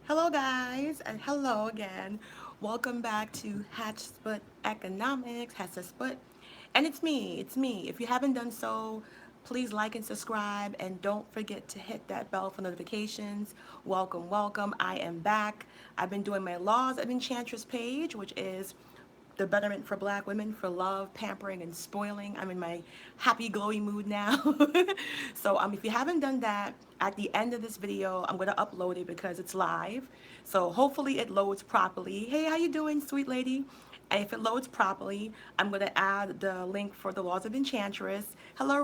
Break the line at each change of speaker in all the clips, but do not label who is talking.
Hello, guys, and hello again. Welcome back to Hatch Split Economics, Hatch Split. And it's me. If you haven't done so, please like and subscribe, and don't forget to hit that bell for notifications. Welcome, welcome. I am back. I've been doing my Laws of Enchantress page, which is the betterment for black women for love, pampering, and spoiling. I'm in my happy, glowy mood now. So if you haven't done that, at the end of this video, I'm going to upload it because it's live. So hopefully it loads properly. Hey, how you doing, sweet lady? And if it loads properly, I'm going to add the link for the Laws of Enchantress. Hello,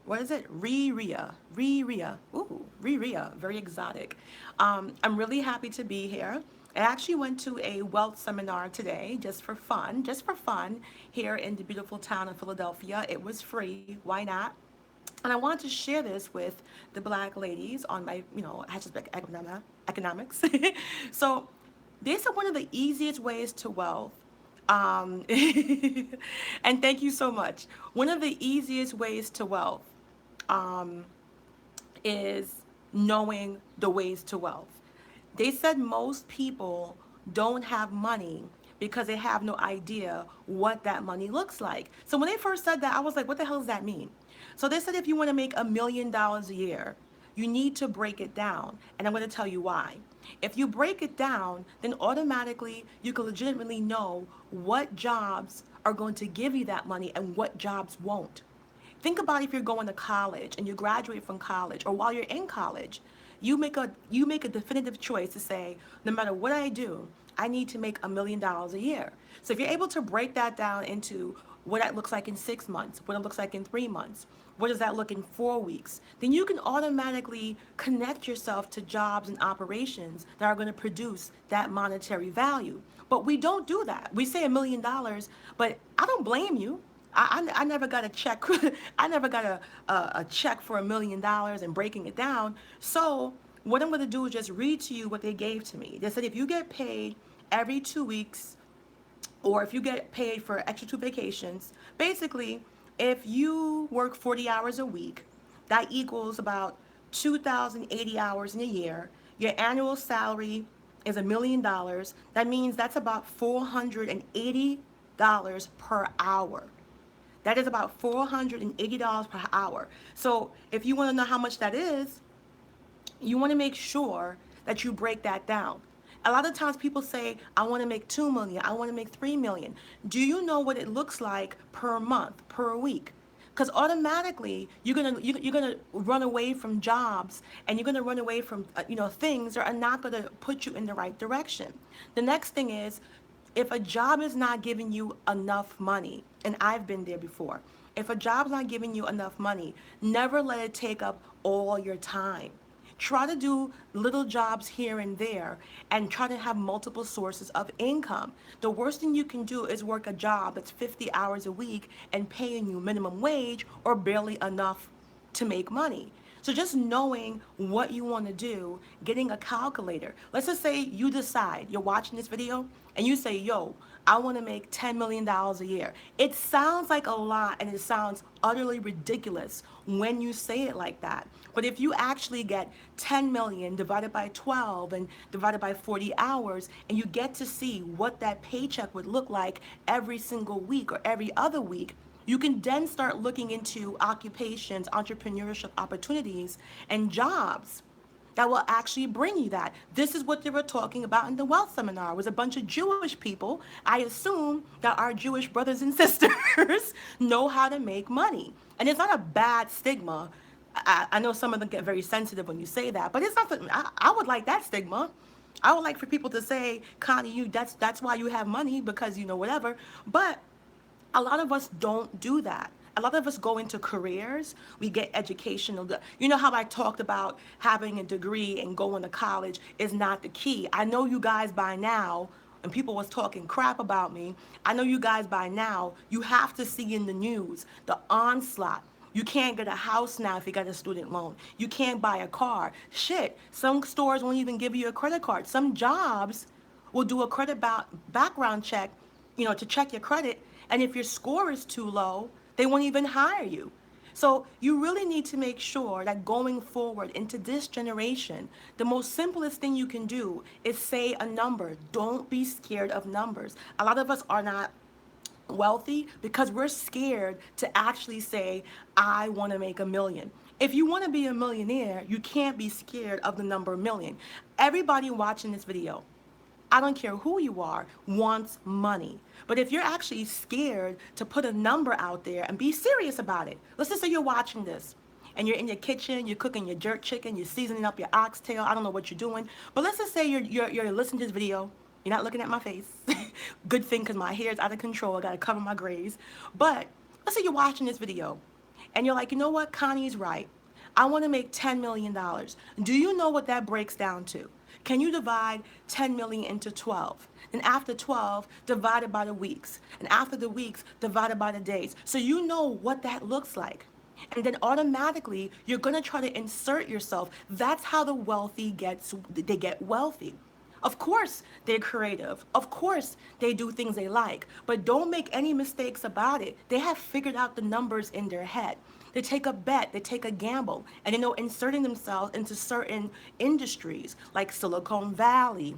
what is it? Ria. Ooh, Ria. Very exotic. I'm really happy to be here. I actually went to a wealth seminar today just for fun, here in the beautiful town of Philadelphia. It was free. Why not? And I wanted to share this with the black ladies on my, hashtag economics. So this is one of the easiest ways to wealth. Um, and thank you so much. One of the easiest ways to wealth um, is knowing the ways to wealth. They said most people don't have money because they have no idea what that money looks like. So when they first said that, I was like, what the hell does that mean? So they said if you want to make $1 million a year, you need to break it down. And I'm going to tell you why. If you break it down, then automatically you can legitimately know what jobs are going to give you that money and what jobs won't. Think about if you're going to college and you graduate from college, or while you're in college, you make a definitive choice to say, no matter what I do, I need to make $1 million a year. So if you're able to break that down into what that looks like in 6 months, what it looks like in 3 months, what does that look in 4 weeks, then you can automatically connect yourself to jobs and operations that are going to produce that monetary value. But we don't do that. We say $1 million, but I don't blame you. I never got a check. I never got a check for $1 million and breaking it down. So what I'm going to do is just read to you what they gave to me. They said if you get paid every 2 weeks, or if you get paid for extra two vacations, basically, if you work 40 hours a week, that equals about 2,080 hours in a year. Your annual salary is $1 million. That means that's about $480 per hour. That is about $480 per hour. So if you want to know how much that is, you want to make sure that you break that down. A lot of times people say, I want to make 2 million, I want to make 3 million. Do you know what it looks like per month, per week? Because automatically you're gonna run away from jobs, and you're gonna run away from things that are not gonna put you in the right direction. The next thing is, if a job is not giving you enough money, and I've been there before, if a job's not giving you enough money, never let it take up all your time. Try to do little jobs here and there and try to have multiple sources of income. The worst thing you can do is work a job that's 50 hours a week and paying you minimum wage or barely enough to make money. So just knowing what you want to do, getting a calculator. Let's just say you decide, you're watching this video and you say, yo, I want to make $10 million a year. It sounds like a lot, and it sounds utterly ridiculous when you say it like that. But if you actually get 10 million divided by 12 and divided by 40 hours, and you get to see what that paycheck would look like every single week or every other week, you can then start looking into occupations, entrepreneurship opportunities, and jobs that will actually bring you that. This is what they were talking about in the wealth seminar. It was a bunch of Jewish people. I assume that our Jewish brothers and sisters know how to make money. And it's not a bad stigma. I know some of them get very sensitive when you say that, but it's not. I would like that stigma. I would like for people to say, Connie, that's why you have money, because whatever. But a lot of us don't do that. A lot of us go into careers, we get educational. You know how I talked about having a degree and going to college is not the key. I know you guys by now, and people was talking crap about me, I know you guys by now, you have to see in the news the onslaught. You can't get a house now if you got a student loan. You can't buy a car. Shit, some stores won't even give you a credit card. Some jobs will do a background check, to check your credit. And if your score is too low, they won't even hire you. So you really need to make sure that going forward into this generation, the most simplest thing you can do is say a number. Don't be scared of numbers. A lot of us are not wealthy because we're scared to actually say, I want to make a million. If you want to be a millionaire, you can't be scared of the number million. Everybody watching this video, I don't care who you are, wants money. But if you're actually scared to put a number out there and be serious about it, let's just say you're watching this and you're in your kitchen, you're cooking your jerk chicken, you're seasoning up your oxtail, I don't know what you're doing, but let's just say you're listening to this video, you're not looking at my face. Good thing because my hair is out of control, I gotta cover my grays. But let's say you're watching this video and you're like, you know what, Connie's right. I want to make $10 million. dollars. Do you know what that breaks down to? Can you divide 10 million into 12? Then after 12, divide it by the weeks. And after the weeks, divide it by the days. So you know what that looks like. And then automatically, you're going to try to insert yourself. That's how the wealthy they get wealthy. Of course, they're creative. Of course, they do things they like. But don't make any mistakes about it. They have figured out the numbers in their head. They take a bet, they take a gamble, and they know inserting themselves into certain industries like Silicon Valley,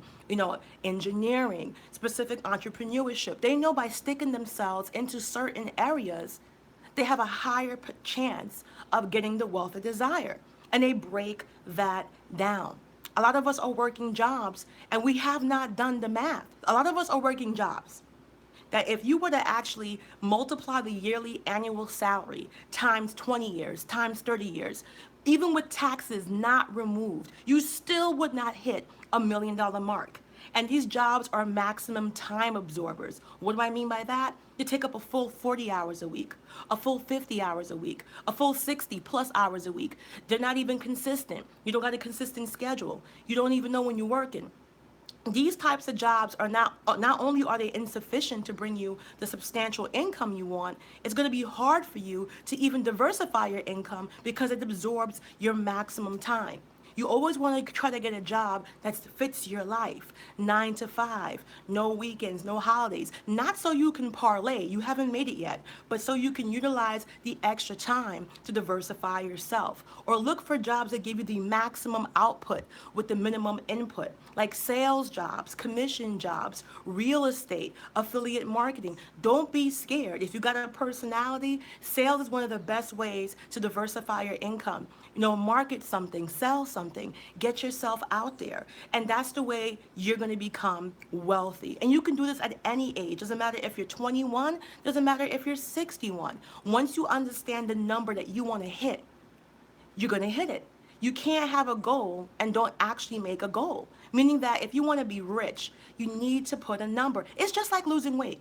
engineering, specific entrepreneurship. They know by sticking themselves into certain areas, they have a higher chance of getting the wealth they desire. And they break that down. A lot of us are working jobs and we have not done the math. A lot of us are working jobs that if you were to actually multiply the yearly annual salary times 20 years, times 30 years, even with taxes not removed, you still would not hit $1 million mark. And these jobs are maximum time absorbers. What do I mean by that? They take up a full 40 hours a week, a full 50 hours a week, a full 60 plus hours a week. They're not even consistent. You don't got a consistent schedule. You don't even know when you're working. These types of jobs are not only are they insufficient to bring you the substantial income you want, it's going to be hard for you to even diversify your income because it absorbs your maximum time. You always want to try to get a job that fits your life. 9 to 5, no weekends, no holidays. Not so you can parlay, you haven't made it yet, but so you can utilize the extra time to diversify yourself. Or look for jobs that give you the maximum output with the minimum input, like sales jobs, commission jobs, real estate, affiliate marketing. Don't be scared. If you got a personality, sales is one of the best ways to diversify your income. Market something, sell something, get yourself out there. And that's the way you're going to become wealthy. And you can do this at any age. Doesn't matter if you're 21, doesn't matter if you're 61. Once you understand the number that you want to hit, you're going to hit it. You can't have a goal and don't actually make a goal. Meaning that if you want to be rich, you need to put a number. It's just like losing weight.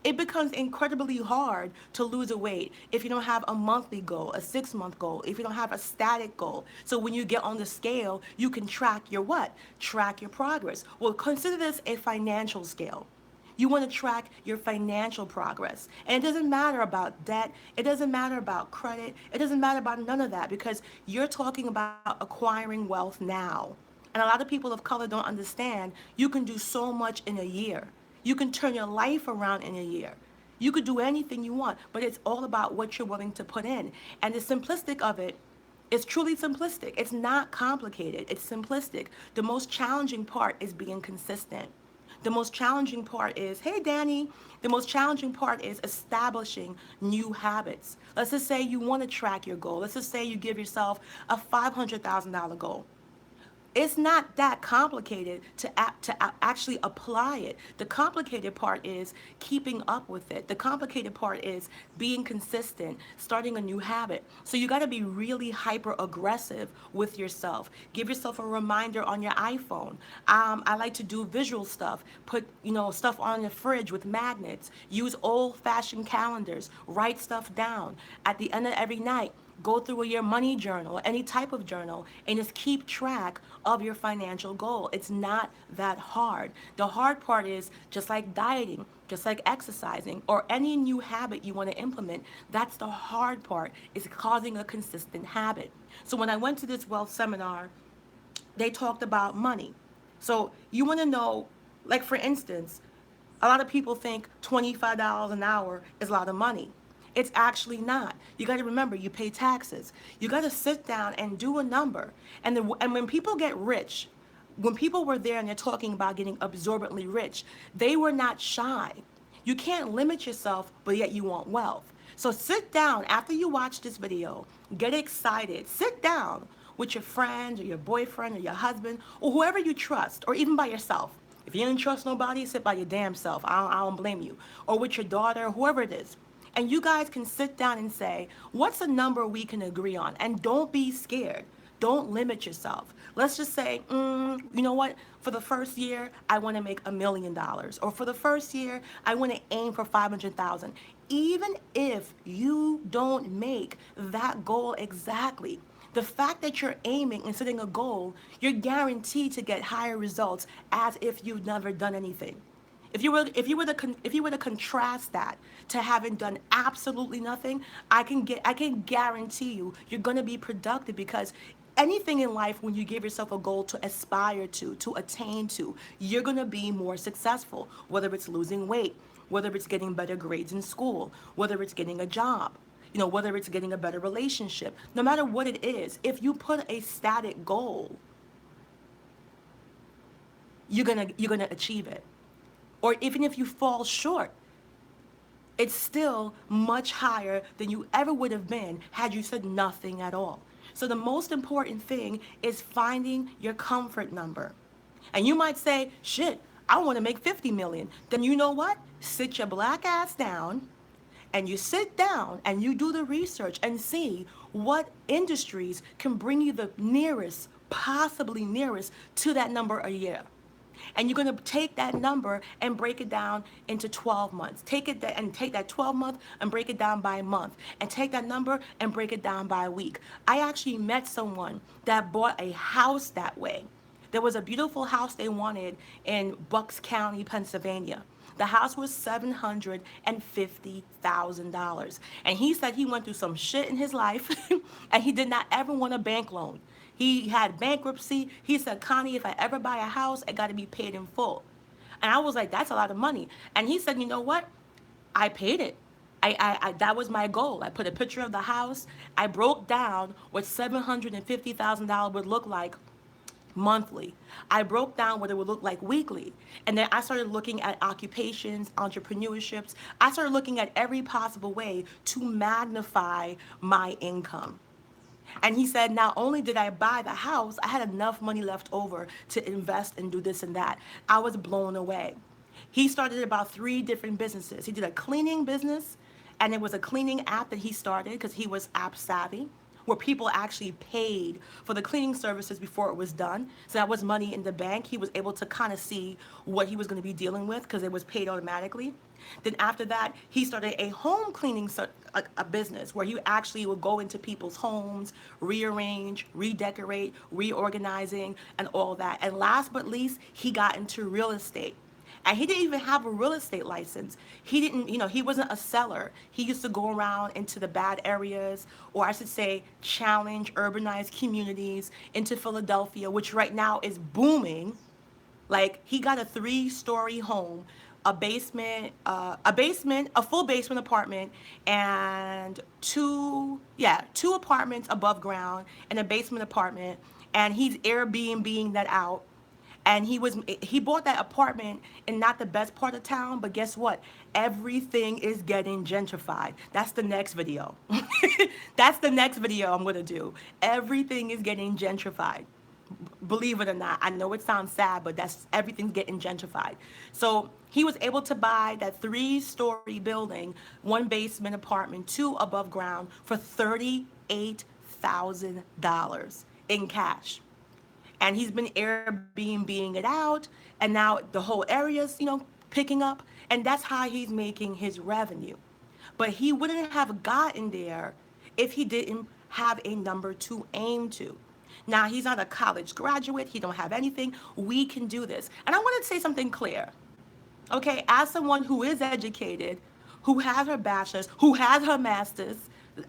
It becomes incredibly hard to lose a weight if you don't have a monthly goal, a 6-month goal, if you don't have a static goal. So when you get on the scale, you can track your what? Track your progress. Well, consider this a financial scale. You want to track your financial progress. And it doesn't matter about debt. It doesn't matter about credit. It doesn't matter about none of that because you're talking about acquiring wealth now. And a lot of people of color don't understand you can do so much in a year. You can turn your life around in a year. You could do anything you want, but it's all about what you're willing to put in. And the simplistic of it is truly simplistic. It's not complicated. It's simplistic. The most challenging part is being consistent. The most challenging part is, hey, Danny, the most challenging part is establishing new habits. Let's just say you want to track your goal. Let's just say you give yourself a $500,000 goal. It's not that complicated to actually apply it. The complicated part is keeping up with it. The complicated part is being consistent, starting a new habit. So you got to be really hyper aggressive with yourself. Give yourself a reminder on your iPhone. I like to do visual stuff. Put stuff on the fridge with magnets. Use old-fashioned calendars. Write stuff down. At the end of every night, go through your money journal, any type of journal, and just keep track of your financial goal. It's not that hard. The hard part is just like dieting, just like exercising, or any new habit you want to implement. That's the hard part, is causing a consistent habit. So when I went to this wealth seminar, they talked about money. So you want to know, like for instance, a lot of people think $25 an hour is a lot of money. It's actually not. You got to remember, you pay taxes. You got to sit down and do a number. And when people get rich, when people were there and they're talking about getting absorbently rich, they were not shy. You can't limit yourself, but yet you want wealth. So sit down after you watch this video, get excited, sit down with your friend or your boyfriend or your husband or whoever you trust, or even by yourself. If you don't trust nobody, sit by your damn self. I don't blame you. Or with your daughter, whoever it is. And you guys can sit down and say, what's a number we can agree on? And don't be scared. Don't limit yourself. Let's just say, you know what? For the first year, I want to make $1 million. Or for the first year, I want to aim for 500,000. Even if you don't make that goal exactly, the fact that you're aiming and setting a goal, you're guaranteed to get higher results as if you've never done anything. If you were to contrast that to having done absolutely nothing, I can guarantee you're going to be productive, because anything in life, when you give yourself a goal to aspire to attain to, you're going to be more successful, whether it's losing weight, whether it's getting better grades in school, whether it's getting a job, whether it's getting a better relationship. No matter what it is, if you put a static goal, you're gonna achieve it. Or even if you fall short, it's still much higher than you ever would have been had you said nothing at all. So the most important thing is finding your comfort number. And you might say, shit, I want to make 50 million. Then you know what? Sit your black ass down, and you sit down and you do the research and see what industries can bring you the nearest, possibly nearest to that number a year. And you're going to take that number and break it down into 12 months. Take that 12-month and break it down by month. And take that number and break it down by week. I actually met someone that bought a house that way. There was a beautiful house they wanted in Bucks County, Pennsylvania. The house was $750,000. And he said he went through some shit in his life and he did not ever want a bank loan. He had bankruptcy. He said, Connie, if I ever buy a house, it got to be paid in full. And I was like, that's a lot of money. And he said, you know what? I paid it. That was my goal. I put a picture of the house. I broke down what $750,000 would look like monthly. I broke down what it would look like weekly. And then I started looking at occupations, entrepreneurships. I started looking at every possible way to magnify my income. And he said, not only did I buy the house, I had enough money left over to invest and do this and that. I was blown away. He started about 3 different businesses. He did a cleaning business, and it was a cleaning app that he started because he was app savvy, where people actually paid for the cleaning services before it was done. So that was money in the bank. He was able to kind of see what he was going to be dealing with because it was paid automatically. Then after that, he started a home cleaning a business where he actually would go into people's homes, rearrange, redecorate, reorganizing, and all that. And last but least, he got into real estate. And he didn't even have a real estate license. He didn't, he wasn't a seller. He used to go around into the bad areas, or I should say, challenge urbanized communities into Philadelphia, which right now is booming. Like, he got a 3-story home, a full basement apartment, and two apartments above ground, and a basement apartment. And he's Airbnb-ing that out. And he bought that apartment in not the best part of town, but guess what? Everything is getting gentrified. That's the next video. That's the next video I'm gonna do. Everything is getting gentrified. Believe it or not, I know it sounds sad, but everything's getting gentrified. So he was able to buy that 3-story building, 1 basement apartment, 2 above ground, for $38,000 in cash. And he's been Airbnb-ing it out, and now the whole area's, picking up, and that's how he's making his revenue. But he wouldn't have gotten there if he didn't have a number to aim to. Now, he's not a college graduate. He don't have anything. We can do this. And I want to say something clear. Okay, as someone who is educated, who has her bachelor's, who has her master's,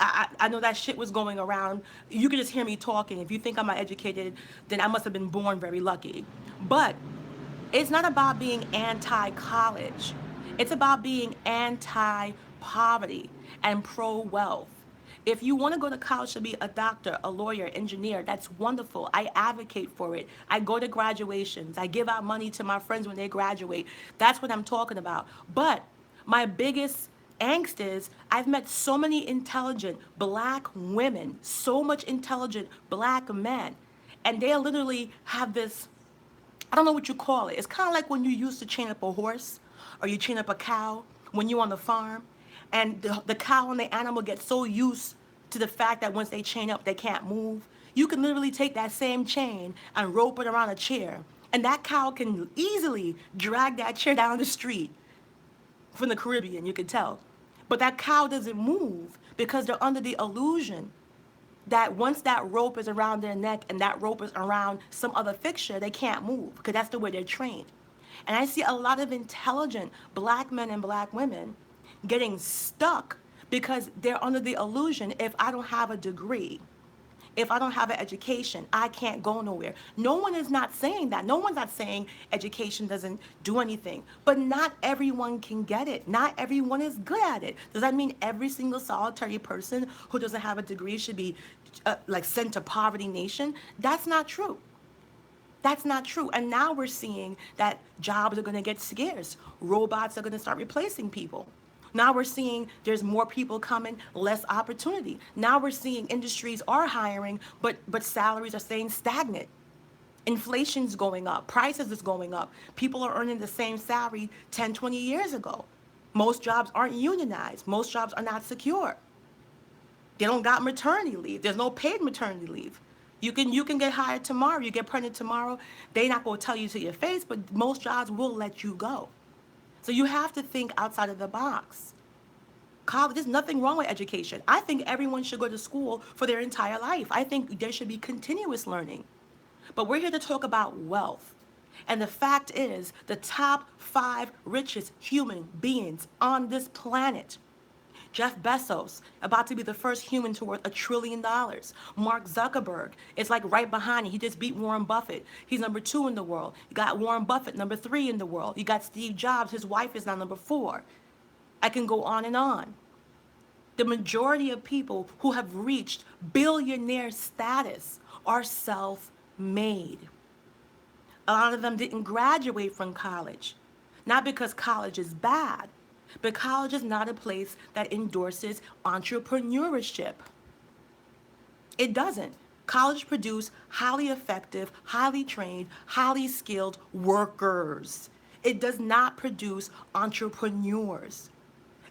I know that shit was going around. You can just hear me talking. If you think I'm not educated, then I must have been born very lucky. But it's not about being anti-college. It's about being anti poverty and pro-wealth. If you want to go to college to be a doctor, a lawyer, engineer, that's wonderful. I advocate for it. I go to graduations. I give out money to my friends when they graduate. That's what I'm talking about. But my biggest angst is I've met so many intelligent black women, so much intelligent black men, and they literally have this, I don't know what you call it. It's kind of like when you used to chain up a horse or you chain up a cow when you're on the farm, and the cow and the animal get so used to the fact that once they chain up, they can't move. You can literally take that same chain and rope it around a chair, and that cow can easily drag that chair down the street from the Caribbean, you can tell. But that cow doesn't move because they're under the illusion that once that rope is around their neck and that rope is around some other fixture, they can't move because that's the way they're trained. And I see a lot of intelligent black men and black women getting stuck because they're under the illusion, if I don't have a degree, if I don't have an education, I can't go nowhere. No one is not saying that. No one's not saying education doesn't do anything. But not everyone can get it. Not everyone is good at it. Does that mean every single solitary person who doesn't have a degree should be like sent to poverty nation? That's not true. That's not true. And now we're seeing that jobs are going to get scarce. Robots are going to start replacing people. Now we're seeing there's more people coming, less opportunity. Now we're seeing industries are hiring, but salaries are staying stagnant. Inflation's going up, prices is going up. People are earning the same salary 10, 20 years ago. Most jobs aren't unionized. Most jobs are not secure. They don't got maternity leave. There's no paid maternity leave. You can get hired tomorrow. You get pregnant tomorrow. They're not going to tell you to your face, but most jobs will let you go. So you have to think outside of the box. College, there's nothing wrong with education. I think everyone should go to school for their entire life. I think there should be continuous learning. But we're here to talk about wealth. And the fact is, the top 5 richest human beings on this planet: Jeff Bezos, about to be the first human to worth $1 trillion. Mark Zuckerberg is like right behind him. He just beat Warren Buffett. He's number 2 in the world. You got Warren Buffett, number 3 in the world. You got Steve Jobs. His wife is now number 4. I can go on and on. The majority of people who have reached billionaire status are self-made. A lot of them didn't graduate from college. Not because college is bad, but college is not a place that endorses entrepreneurship. It doesn't. College produces highly effective, highly trained, highly skilled workers. It does not produce entrepreneurs.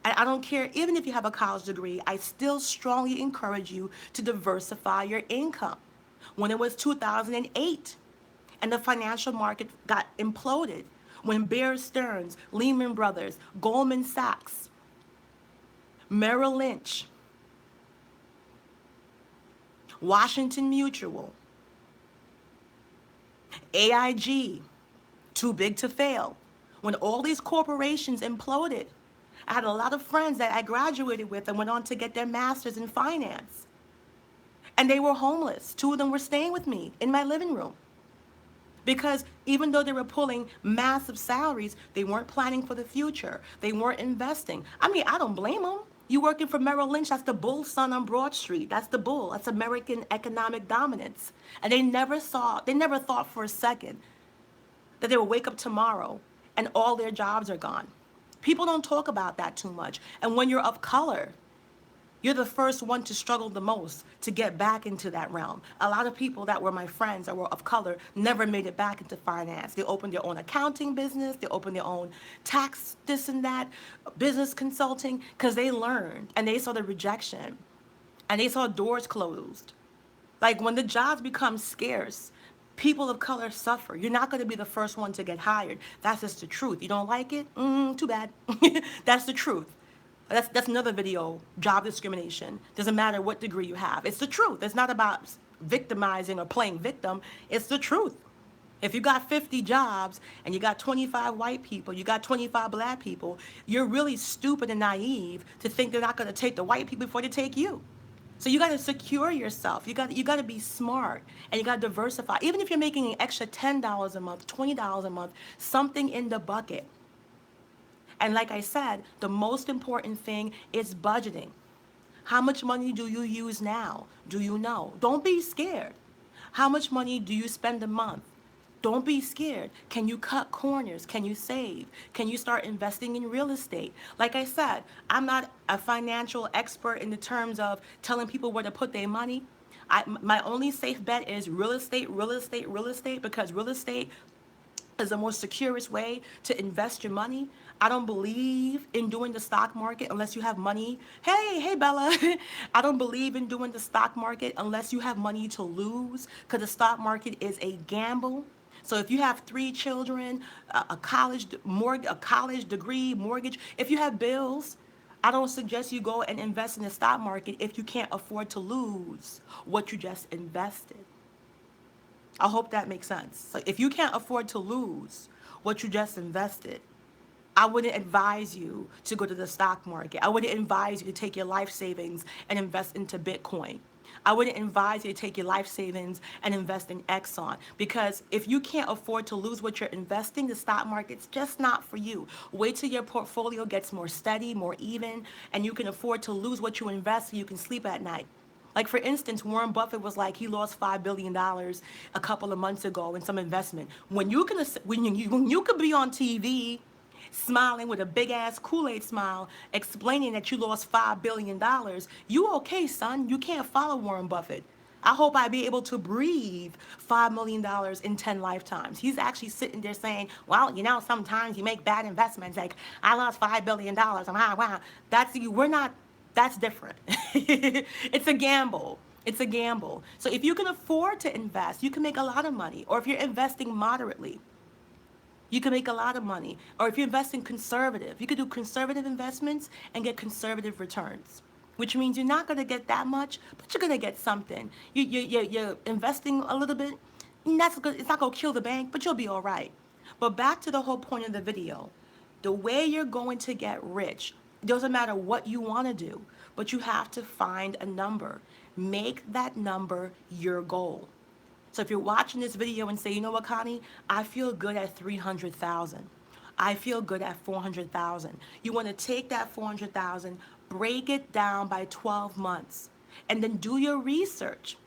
And I don't care, even if you have a college degree, I still strongly encourage you to diversify your income. When it was 2008 and the financial market got imploded, when Bear Stearns, Lehman Brothers, Goldman Sachs, Merrill Lynch, Washington Mutual, AIG, too big to fail, when all these corporations imploded, I had a lot of friends that I graduated with and went on to get their masters in finance. And they were homeless. 2 of them were staying with me in my living room. Because even though they were pulling massive salaries, they weren't planning for the future. They weren't investing. I mean, I don't blame them. You working for Merrill Lynch, that's the bull son on Broad Street. That's the bull. That's American economic dominance. And they never thought for a second that they would wake up tomorrow and all their jobs are gone. People don't talk about that too much. And when you're of color, you're the first one to struggle the most to get back into that realm. A lot of people that were my friends that were of color never made it back into finance. They opened their own accounting business, they opened their own tax, this and that, business consulting, because they learned and they saw the rejection and they saw doors closed. Like when the jobs become scarce, people of color suffer. You're not going to be the first one to get hired. That's just the truth. You don't like it? Too bad. That's the truth. That's another video, job discrimination. Doesn't matter what degree you have. It's the truth. It's not about victimizing or playing victim. It's the truth. If you got 50 jobs and you got 25 white people, you got 25 black people, you're really stupid and naive to think they're not going to take the white people before they take you. So you got to secure yourself. You got to be smart and you got to diversify. Even if you're making an extra $10 a month, $20 a month, something in the bucket. And like I said, the most important thing is budgeting. How much money do you use now? Do you know? Don't be scared. How much money do you spend a month? Don't be scared. Can you cut corners? Can you save? Can you start investing in real estate? Like I said, I'm not a financial expert in the terms of telling people where to put their money. My only safe bet is real estate, real estate, real estate, because real estate is the most securest way to invest your money. I don't believe in doing the stock market unless you have money. Hey, Bella. I don't believe in doing the stock market unless you have money to lose, because the stock market is a gamble. So if you have 3 children, a college degree, mortgage, if you have bills, I don't suggest you go and invest in the stock market if you can't afford to lose what you just invested. I hope that makes sense. So if you can't afford to lose what you just invested, I wouldn't advise you to go to the stock market. I wouldn't advise you to take your life savings and invest into Bitcoin. I wouldn't advise you to take your life savings and invest in Exxon, because if you can't afford to lose what you're investing, the stock market's just not for you. Wait till your portfolio gets more steady, more even, and you can afford to lose what you invest so you can sleep at night. Like, for instance, Warren Buffett was like, he lost $5 billion a couple of months ago in some investment. When you could be on TV smiling with a big ass Kool-Aid smile explaining that you lost $5 billion, you okay, son? You can't follow Warren Buffett. I hope I be able to breathe $5 million in 10 lifetimes. He's actually sitting there saying, well, sometimes you make bad investments. Like, I lost $5 billion. Wow. That's you. We're not, that's different. It's a gamble. It's a gamble. So if you can afford to invest, you can make a lot of money. Or if you're investing moderately, you can make a lot of money. Or if you invest in conservative, you could do conservative investments and get conservative returns, which means you're not going to get that much, but you're going to get something. You're investing a little bit, and that's good. It's not going to kill the bank, but you'll be all right. But back to the whole point of the video. The way you're going to get rich, it doesn't matter what you want to do, but you have to find a number. Make that number your goal. So if you're watching this video and say, you know what, Connie, I feel good at 300,000. I feel good at 400,000. You want to take that 400,000, break it down by 12 months, and then do your research.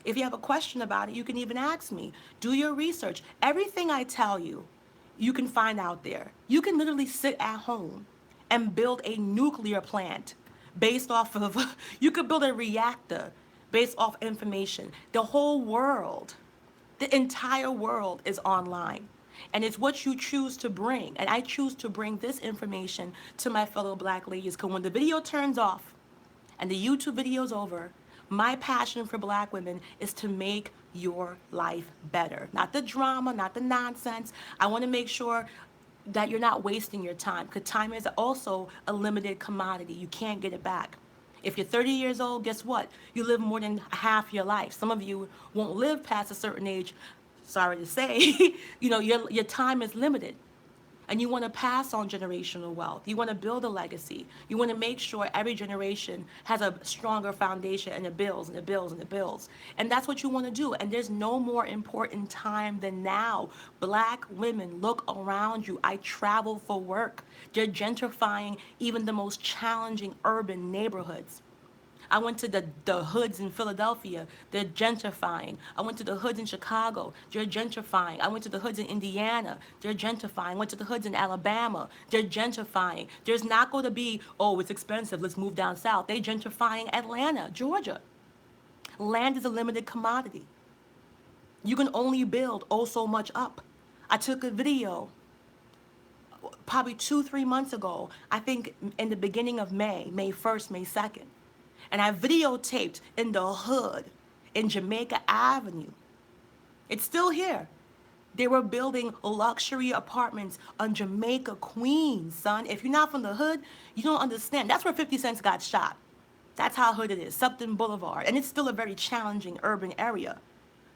If you have a question about it, you can even ask me. Do your research. Everything I tell you, you can find out there. You can literally sit at home and build a nuclear plant based off of, you could build a reactor based off information. The whole world, the entire world is online. And it's what you choose to bring. And I choose to bring this information to my fellow black ladies, because when the video turns off and the YouTube video's over, my passion for black women is to make your life better. Not the drama, not the nonsense. I want to make sure that you're not wasting your time, because time is also a limited commodity. You can't get it back. If you're 30 years old, guess what? You live more than half your life. Some of you won't live past a certain age. Sorry to say, your time is limited. And you want to pass on generational wealth. You want to build a legacy. You want to make sure every generation has a stronger foundation, and it builds and it builds and it builds. And that's what you want to do. And there's no more important time than now. Black women, look around you. I travel for work. They're gentrifying even the most challenging urban neighborhoods. I went to the hoods in Philadelphia. They're gentrifying. I went to the hoods in Chicago. They're gentrifying. I went to the hoods in Indiana. They're gentrifying. I went to the hoods in Alabama. They're gentrifying. There's not going to be, oh, it's expensive, let's move down south. They're gentrifying Atlanta, Georgia. Land is a limited commodity. You can only build oh so much up. I took a video probably 2-3 months ago, I think in the beginning of May 1st, May 2nd. And I videotaped in the hood in Jamaica Avenue. It's still here. They were building luxury apartments on Jamaica, Queens, son. If you're not from the hood, you don't understand. That's where 50 Cent got shot. That's how hood it is, Supton Boulevard. And it's still a very challenging urban area.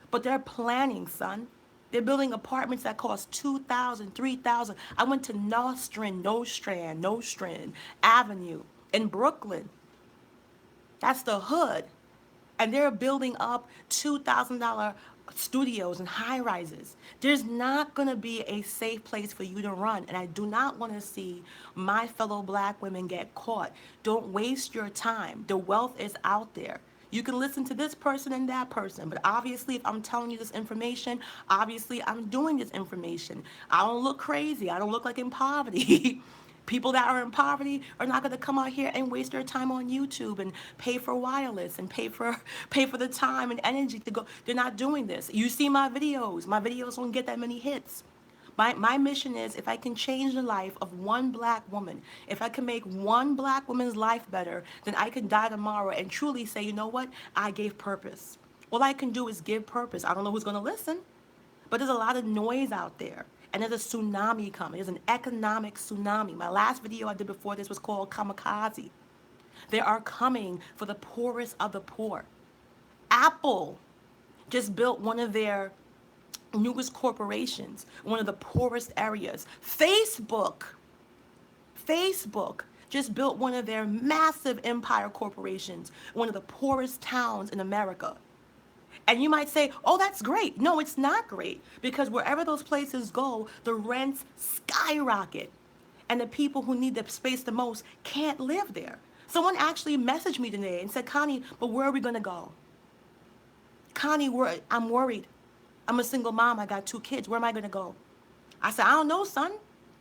But they're planning, son. They're building apartments that cost $2,000, $3,000. I went to Nostrand Avenue in Brooklyn. That's the hood. And they're building up $2,000 studios and high rises. There's not going to be a safe place for you to run. And I do not want to see my fellow black women get caught. Don't waste your time. The wealth is out there. You can listen to this person and that person, but obviously, if I'm telling you this information, obviously, I'm doing this information. I don't look crazy. I don't look like in poverty. People that are in poverty are not going to come out here and waste their time on YouTube and pay for wireless and pay for the time and energy to go. They're not doing this. You see my videos. My videos don't get that many hits. My mission is, if I can change the life of one black woman, if I can make one black woman's life better, then I can die tomorrow and truly say, you know what? I gave purpose. All I can do is give purpose. I don't know who's going to listen, but there's a lot of noise out there. And there's a tsunami coming. There's an economic tsunami. My last video I did before this was called Kamikaze. They are coming for the poorest of the poor. Apple just built one of their newest corporations, one of the poorest areas. Facebook just built one of their massive empire corporations, one of the poorest towns in America. And you might say, oh, that's great. No, it's not great, because wherever those places go, the rents skyrocket. And the people who need the space the most can't live there. Someone actually messaged me today and said, Connie, but where are we going to go? Connie, I'm worried. I'm a single mom. I got 2 kids. Where am I going to go? I said, I don't know, son.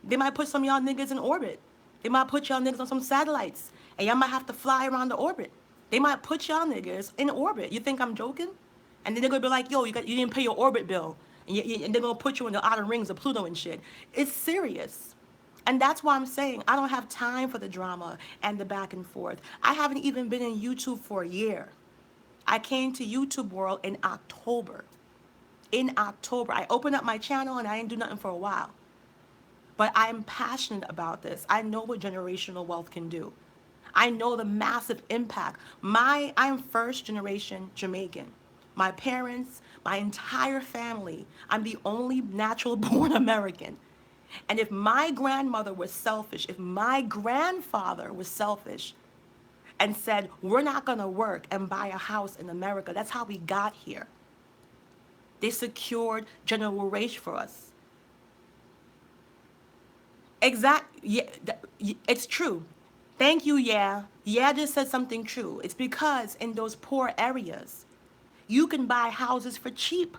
They might put some of y'all niggas in orbit. They might put y'all niggas on some satellites. And y'all might have to fly around the orbit. They might put y'all niggas in orbit. You think I'm joking? And then they're going to be like, yo, you didn't pay your orbit bill. And they're going to put you in the outer rings of Pluto and shit. It's serious. And that's why I'm saying I don't have time for the drama and the back and forth. I haven't even been in YouTube for a year. I came to YouTube world in October. In October, I opened up my channel and I didn't do nothing for a while. But I'm passionate about this. I know what generational wealth can do. I know the massive impact. I'm first generation Jamaican. My parents, my entire family, I'm the only natural born American. And if my grandmother was selfish, if my grandfather was selfish and said, we're not going to work and buy a house in America, that's how we got here. They secured general wage for us. Yeah, it's true. Thank you, yeah. Yeah just said something true. It's because in those poor areas, you can buy houses for cheap.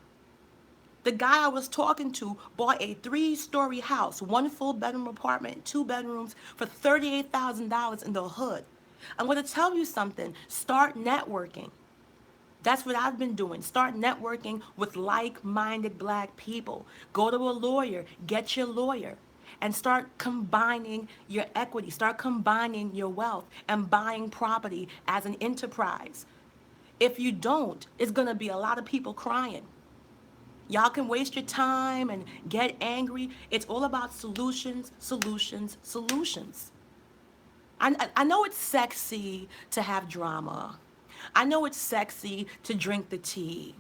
The guy I was talking to bought a 3-story house, 1 full bedroom apartment, 2 bedrooms for $38,000 in the hood. I'm going to tell you something. Start networking. That's what I've been doing. Start networking with like-minded black people. Go to a lawyer, get your lawyer, and start combining your equity. Start combining your wealth and buying property as an enterprise. If you don't, it's going to be a lot of people crying. Y'all can waste your time and get angry. It's all about solutions, solutions, solutions. I know it's sexy to have drama. I know it's sexy to drink the tea.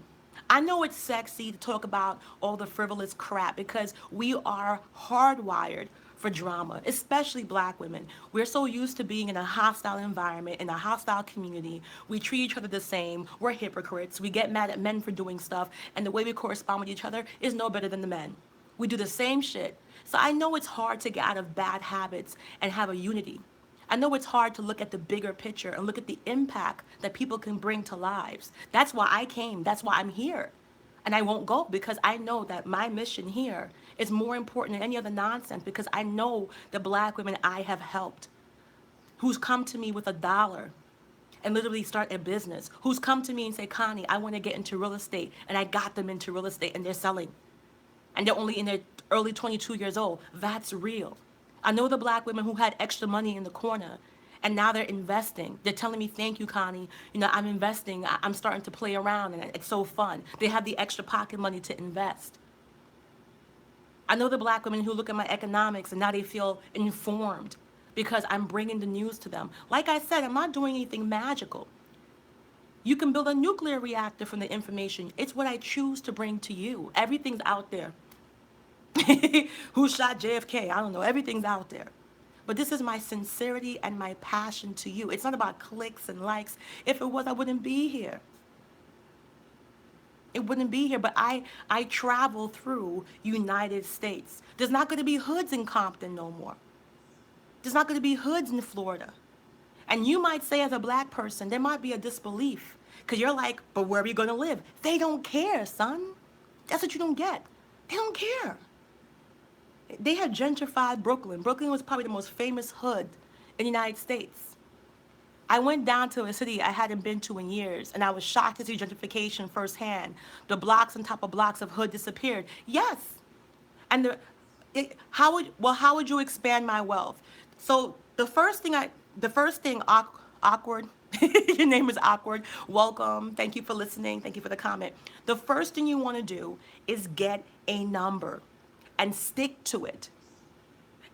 I know it's sexy to talk about all the frivolous crap, because we are hardwired for drama, especially black women. We're so used to being in a hostile environment, in a hostile community. We treat each other the same. We're hypocrites. We get mad at men for doing stuff, and the way we correspond with each other is no better than the men. We do the same shit. So I know it's hard to get out of bad habits and have a unity. I know it's hard to look at the bigger picture and look at the impact that people can bring to lives. That's why I came. That's why I'm here. And I won't go, because I know that my mission here is more important than any other nonsense, because I know the black women I have helped, who's come to me with $1 and literally start a business, who's come to me and say, Connie, I want to get into real estate, and I got them into real estate and they're selling. And they're only in their early 22 years old. That's real. I know the black women who had extra money in the corner, and now they're investing. They're telling me, thank you, Connie. I'm investing. I'm starting to play around, and it's so fun. They have the extra pocket money to invest. I know the black women who look at my economics and now they feel informed because I'm bringing the news to them. Like I said, I'm not doing anything magical. You can build a nuclear reactor from the information. It's what I choose to bring to you. Everything's out there. Who shot JFK? I don't know. Everything's out there. But this is my sincerity and my passion to you. It's not about clicks and likes. If it was, I wouldn't be here. It wouldn't be here. But I travel through United States. There's not going to be hoods in Compton no more. There's not going to be hoods in Florida. And you might say, as a black person, there might be a disbelief because you're like, but where are you going to live? They don't care, son. That's what you don't get. They don't care. They had gentrified Brooklyn. Brooklyn was probably the most famous hood in the United States. I went down to a city I hadn't been to in years, and I was shocked to see gentrification firsthand. The blocks on top of blocks of hood disappeared. Yes, and how would you expand my wealth? So the first thing awkward. Your name is awkward. Welcome. Thank you for listening. Thank you for the comment. The first thing you want to do is get a number and stick to it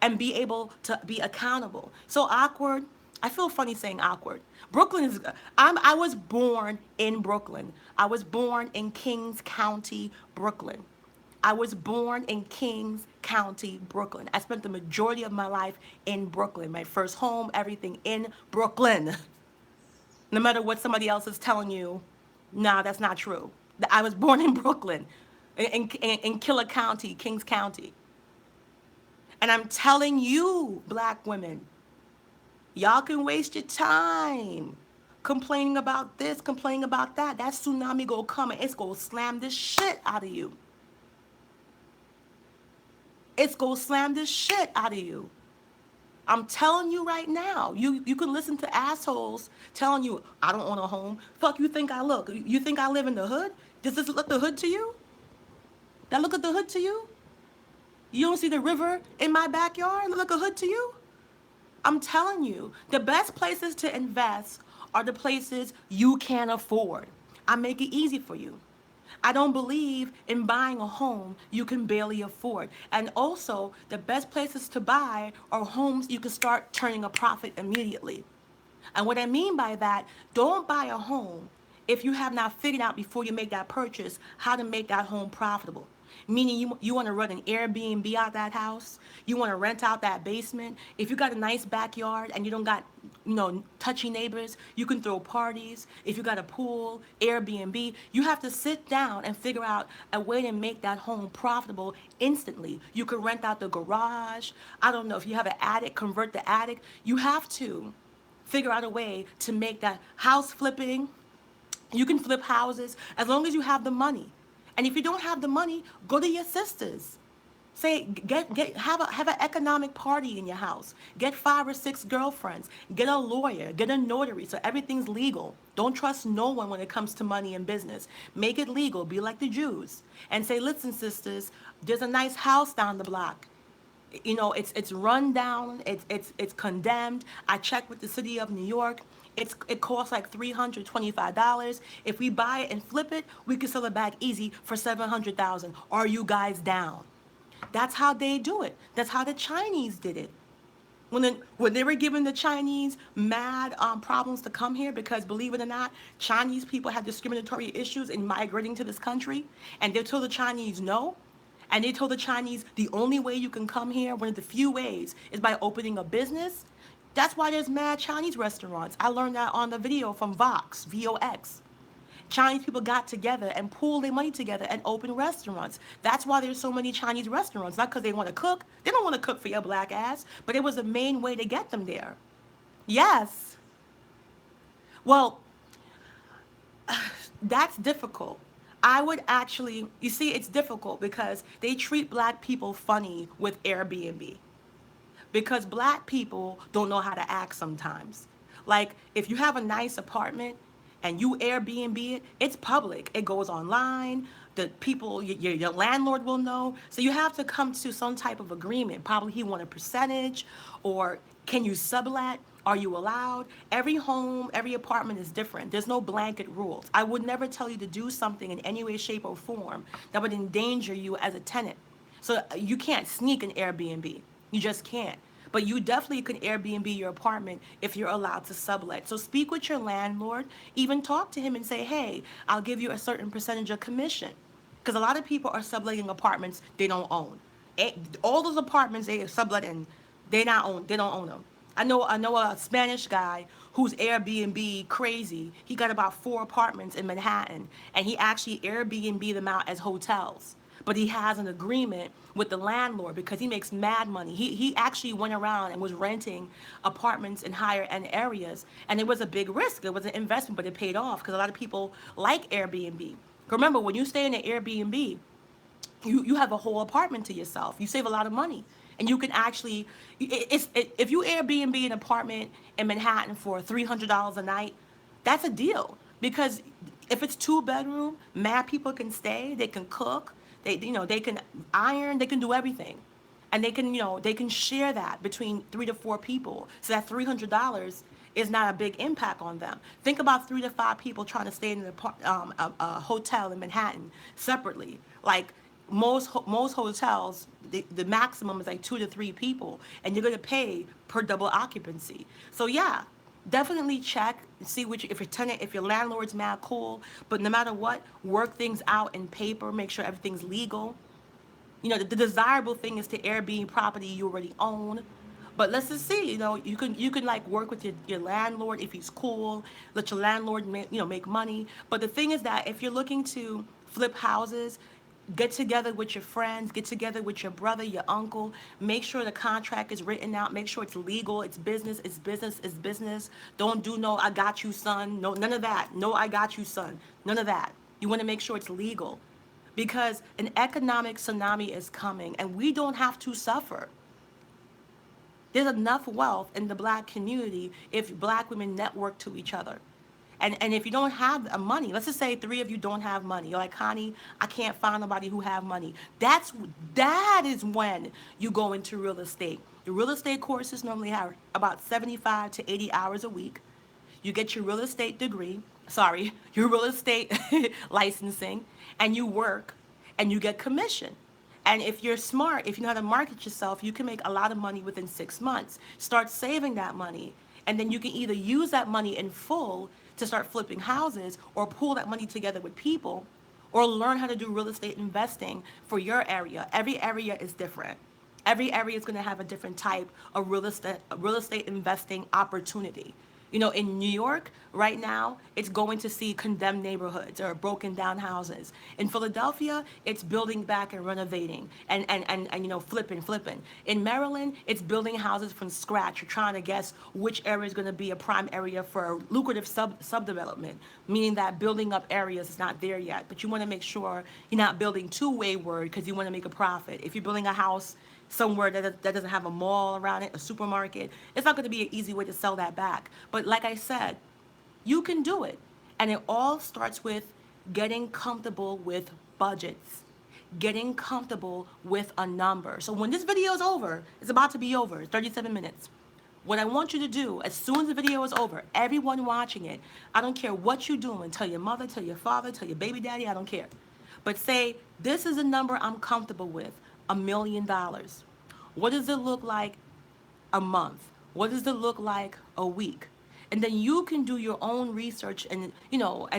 and be able to be accountable. So awkward. I feel funny saying awkward. Brooklyn is. I was born in Brooklyn. I was born in Kings County, Brooklyn. I was born in Kings County, Brooklyn. I spent the majority of my life in Brooklyn. My first home, everything in Brooklyn. No matter what somebody else is telling you, nah, that's not true. I was born in Brooklyn, in Killer County, Kings County. And I'm telling you, black women, y'all can waste your time complaining about this, complaining about that. That tsunami gonna come and it's gonna slam this shit out of you. It's gonna slam this shit out of you. I'm telling you right now. You can listen to assholes telling you, I don't own a home. Fuck you think I look. You think I live in the hood? Does this look the hood to you? That look at the hood to you? You don't see the river in my backyard? Look a hood to you? I'm telling you, the best places to invest are the places you can afford. I make it easy for you. I don't believe in buying a home you can barely afford. And also, the best places to buy are homes you can start turning a profit immediately. And what I mean by that, don't buy a home if you have not figured out before you make that purchase how to make that home profitable. Meaning you want to run an Airbnb out that house, you want to rent out that basement. If you got a nice backyard and you don't got, touchy neighbors, you can throw parties. If you got a pool, Airbnb, you have to sit down and figure out a way to make that home profitable instantly. You could rent out the garage. I don't know, if you have an attic, convert the attic. You have to figure out a way to make that house flipping. You can flip houses as long as you have the money. And if you don't have the money, go to your sisters. Say, have an economic party in your house. Get 5 or 6 girlfriends. Get a lawyer. Get a notary so everything's legal. Don't trust no one when it comes to money and business. Make it legal. Be like the Jews. And say, listen, sisters, there's a nice house down the block. It's run down. It's condemned. I checked with the city of New York. It costs like $325. If we buy it and flip it, we can sell it back easy for $700,000. Are you guys down? That's how they do it. That's how the Chinese did it. When they were giving the Chinese mad problems to come here, because believe it or not, Chinese people have discriminatory issues in migrating to this country, and they told the Chinese no. And they told the Chinese the only way you can come here, one of the few ways, is by opening a business. That's why there's mad Chinese restaurants. I learned that on the video from Vox, VOX. Chinese people got together and pooled their money together and opened restaurants. That's why there's so many Chinese restaurants. Not because they want to cook. They don't want to cook for your black ass, but it was the main way to get them there. Yes. Well, that's difficult. I would actually, you see, it's difficult because they treat black people funny with Airbnb. Because black people don't know how to act sometimes. Like, if you have a nice apartment and you Airbnb it, it's public. It goes online. The people, your landlord will know. So you have to come to some type of agreement. Probably he want a percentage, or can you sublet? Are you allowed? Every home, every apartment is different. There's no blanket rules. I would never tell you to do something in any way, shape, or form that would endanger you as a tenant. So you can't sneak an Airbnb. You just can't. But you definitely could Airbnb your apartment if you're allowed to sublet. So speak with your landlord, even talk to him and say, hey, I'll give you a certain percentage of commission. Because a lot of people are subletting apartments they don't own. All those apartments they sublet in, they don't own them. I know a Spanish guy who's Airbnb crazy. He got about 4 apartments in Manhattan, and he actually Airbnb them out as hotels. But he has an agreement with the landlord because he makes mad money. He actually went around and was renting apartments in higher end areas, and it was a big risk. It was an investment, but it paid off because a lot of people like Airbnb. Remember, when you stay in an Airbnb, you have a whole apartment to yourself. You save a lot of money, and you can actually if you Airbnb an apartment in Manhattan for $300 a night, that's a deal because if it's 2 bedroom, mad people can stay. They can cook. They can iron. They can do everything, and they can share that between 3 to 4 people. So that $300 is not a big impact on them. Think about 3 to 5 people trying to stay in a hotel in Manhattan separately. Like most hotels, the maximum is like 2 to 3 people, and you're gonna pay per double occupancy. So yeah, definitely check and see which if your landlord's mad cool. But no matter what, work things out in paper. Make sure everything's legal. The desirable thing is to Airbnb property you already own. But let's just see, you can like work with your landlord if he's cool, let your landlord make money. But the thing is that if you're looking to flip houses, get together with your friends, get together with your brother, your uncle, make sure the contract is written out, make sure it's legal, it's business, it's business, it's business. Don't do no I got you son, no, none of that. No I got you son, none of that. You want to make sure it's legal because an economic tsunami is coming and we don't have to suffer. There's enough wealth in the black community if black women network to each other. And if you don't have money, let's just say 3 of you don't have money. You're like, Connie, I can't find nobody who have money. That is when you go into real estate. The real estate courses normally have about 75 to 80 hours a week. You get your real estate degree, sorry, your real estate licensing, and you work and you get commission. And if you're smart, if you know how to market yourself, you can make a lot of money within 6 months. Start saving that money. And then you can either use that money in full to start flipping houses or pool that money together with people or learn how to do real estate investing for your area. Every area is different. Every area is going to have a different type of real estate investing opportunity. In New York right now, it's going to see condemned neighborhoods or broken down houses. In Philadelphia, it's building back and renovating and flipping. In Maryland, it's building houses from scratch. You're trying to guess which area is going to be a prime area for a lucrative subdevelopment, meaning that building up areas is not there yet. But you want to make sure you're not building too wayward because you want to make a profit. If you're building a house somewhere that doesn't have a mall around it, a supermarket, it's not going to be an easy way to sell that back. But like I said, you can do it. And it all starts with getting comfortable with budgets, getting comfortable with a number. So when this video is over, it's about to be over, 37 minutes. What I want you to do, as soon as the video is over, everyone watching it, I don't care what you're doing, tell your mother, tell your father, tell your baby daddy, I don't care. But say, this is a number I'm comfortable with, $1 million. What does it look like a month? What does it look like a week? And then you can do your own research and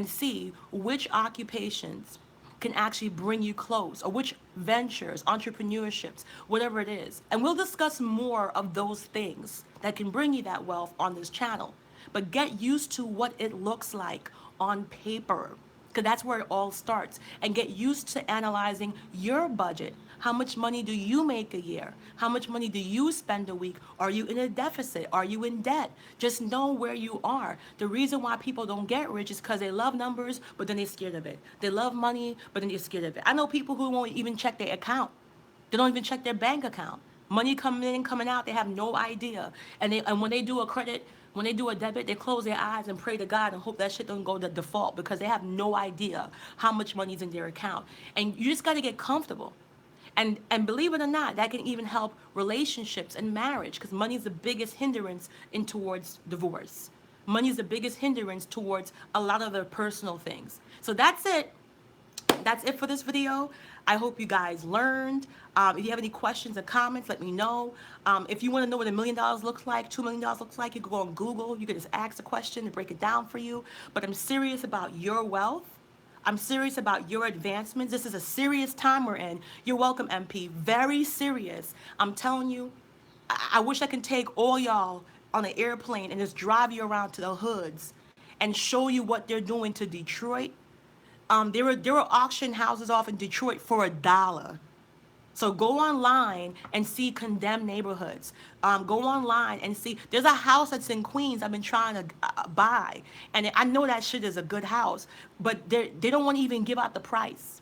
see which occupations can actually bring you close, or which ventures, entrepreneurships, whatever it is. And we'll discuss more of those things that can bring you that wealth on this channel. But get used to what it looks like on paper, because that's where it all starts. And get used to analyzing your budget. How much money do you make a year? How much money do you spend a week? Are you in a deficit? Are you in debt? Just know where you are. The reason why people don't get rich is because they love numbers, but then they're scared of it. They love money, but then they're scared of it. I know people who won't even check their account. They don't even check their bank account. Money coming in, coming out, they have no idea. And when they do a credit, when they do a debit, they close their eyes and pray to God and hope that shit don't go to default because they have no idea how much money's in their account. And you just got to get comfortable. And believe it or not, that can even help relationships and marriage, because money is the biggest hindrance towards divorce. Money is the biggest hindrance towards a lot of their personal things. So that's it. That's it for this video. I hope you guys learned. If you have any questions or comments, let me know. If you want to know what $1 million looks like, $2 million looks like, you can go on Google. You can just ask a question and break it down for you. But I'm serious about your wealth. I'm serious about your advancements. This is a serious time we're in. You're welcome, MP. Very serious. I'm telling you, I wish I could take all y'all on an airplane and just drive you around to the hoods and show you what they're doing to Detroit. There were auction houses off in Detroit for $1. So go online and see condemned neighborhoods. Go online and see. There's a house that's in Queens I've been trying to buy, and I know that shit is a good house, but they don't want to even give out the price.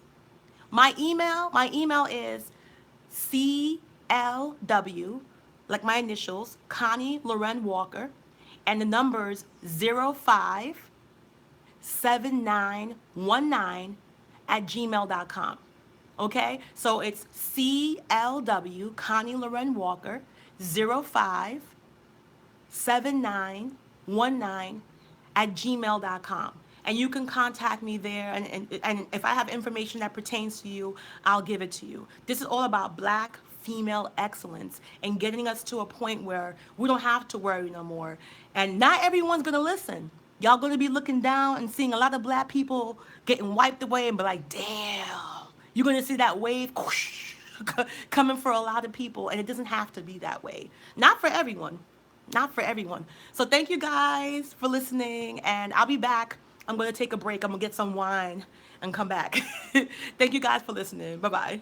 My email is CLW, like my initials, Connie Loren Walker, and the numbers 057919 at gmail.com. Okay? So it's CLW, Connie Loren Walker, 057919 at gmail.com. And you can contact me there. And if I have information that pertains to you, I'll give it to you. This is all about black female excellence and getting us to a point where we don't have to worry no more. And not everyone's going to listen. Y'all going to be looking down and seeing a lot of black people getting wiped away and be like, damn. You're going to see that wave coming for a lot of people, and it doesn't have to be that way. Not for everyone. Not for everyone. So thank you guys for listening, and I'll be back. I'm going to take a break. I'm going to get some wine and come back. Thank you guys for listening. Bye-bye.